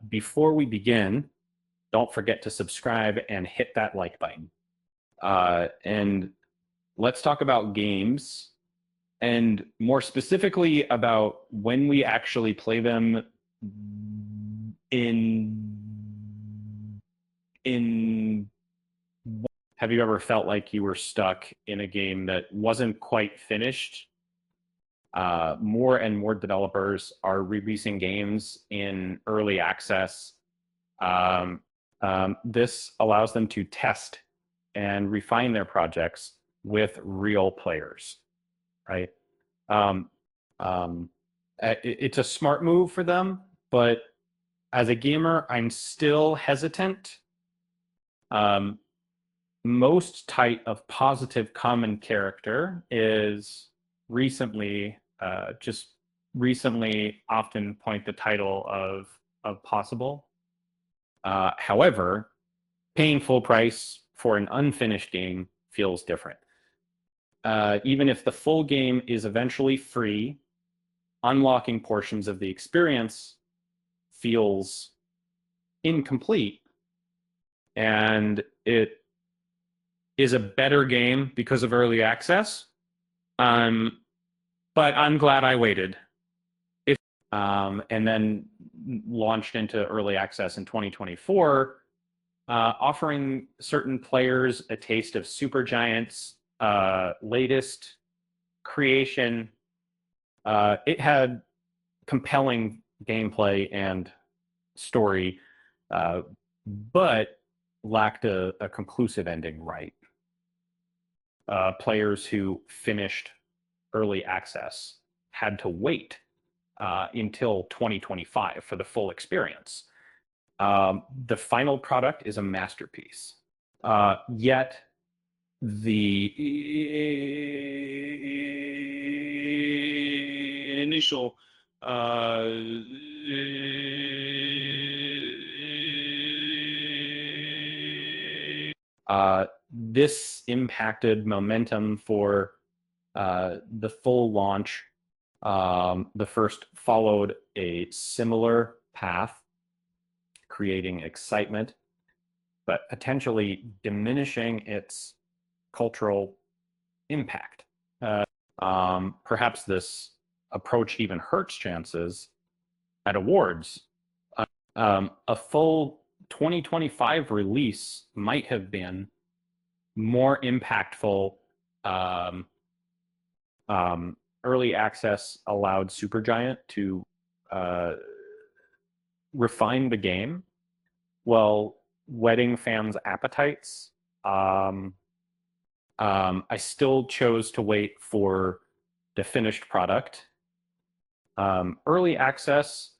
Before we begin, don't forget to subscribe and hit that like button. And let's talk about games and more specifically about when we actually play them in have you ever felt like you were stuck in a game that wasn't quite finished? More and more developers are releasing games in early access. Um, this allows them to test and refine their projects with real players, right? Um, um, it's a smart move for them, but as a gamer, I'm still hesitant. Um, most type of positive common character is recently, just recently, often point the title of possible. However, paying full price for an unfinished game feels different. Even if the full game is eventually free, unlocking portions of the experience feels incomplete, and it is a better game because of early access. Um, but I'm glad I waited. If and then launched into early access in 2024, offering certain players a taste of Supergiant's latest creation. It had compelling gameplay and story, uh, but lacked a conclusive ending. Right, players who finished early access had to wait until 2025 for the full experience. The final product is a masterpiece. Yet the initial this impacted momentum for the full launch. The first followed a similar path, creating excitement, but potentially diminishing its cultural impact. Perhaps this approach even hurts chances at awards. A full 2025 release might have been more impactful. Um, Early access allowed Supergiant to uh, refine the game while whetting fans' appetites. Um, I still chose to wait for the finished product. Early access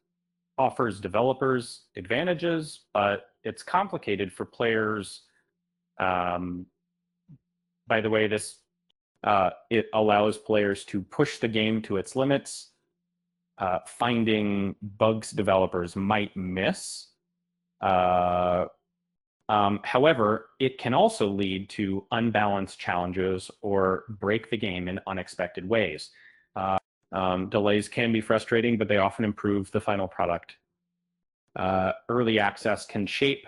offers developers advantages, but it's complicated for players. Um, by the way, this it allows players to push the game to its limits, finding bugs developers might miss. Uh, However, it can also lead to unbalanced challenges or break the game in unexpected ways. Delays can be frustrating, but they often improve the final product. Early access can shape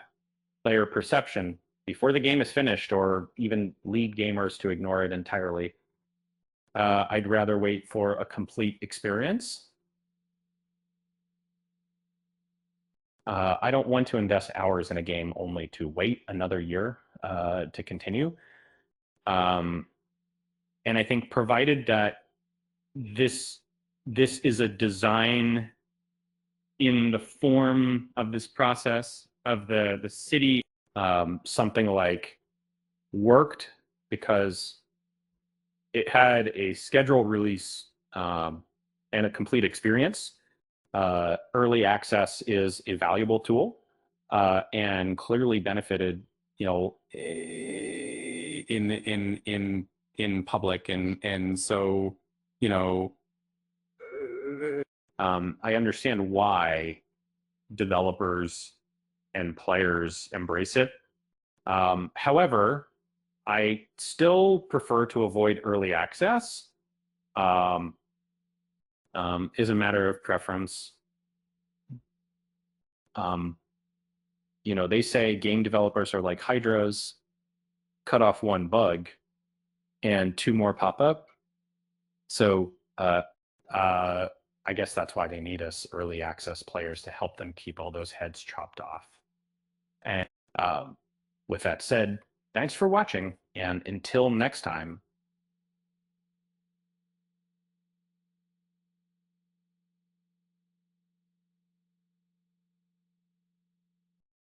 player perception before the game is finished or even lead gamers to ignore it entirely. I'd rather wait for a complete experience. I don't want to invest hours in a game only to wait another year to continue. Um, and I think provided that this this is a design in the form of this process of the city, something like worked because it had a schedule release and a complete experience. Early access is a valuable tool and clearly benefited, you know, in public, and so, you know, I understand why developers and players embrace it. However, I still prefer to avoid early access. Um, is a matter of preference. They say game developers are like hydras, cut off one bug and two more pop up. So I guess that's why they need us early access players to help them keep all those heads chopped off. And with that said, thanks for watching. And until next time,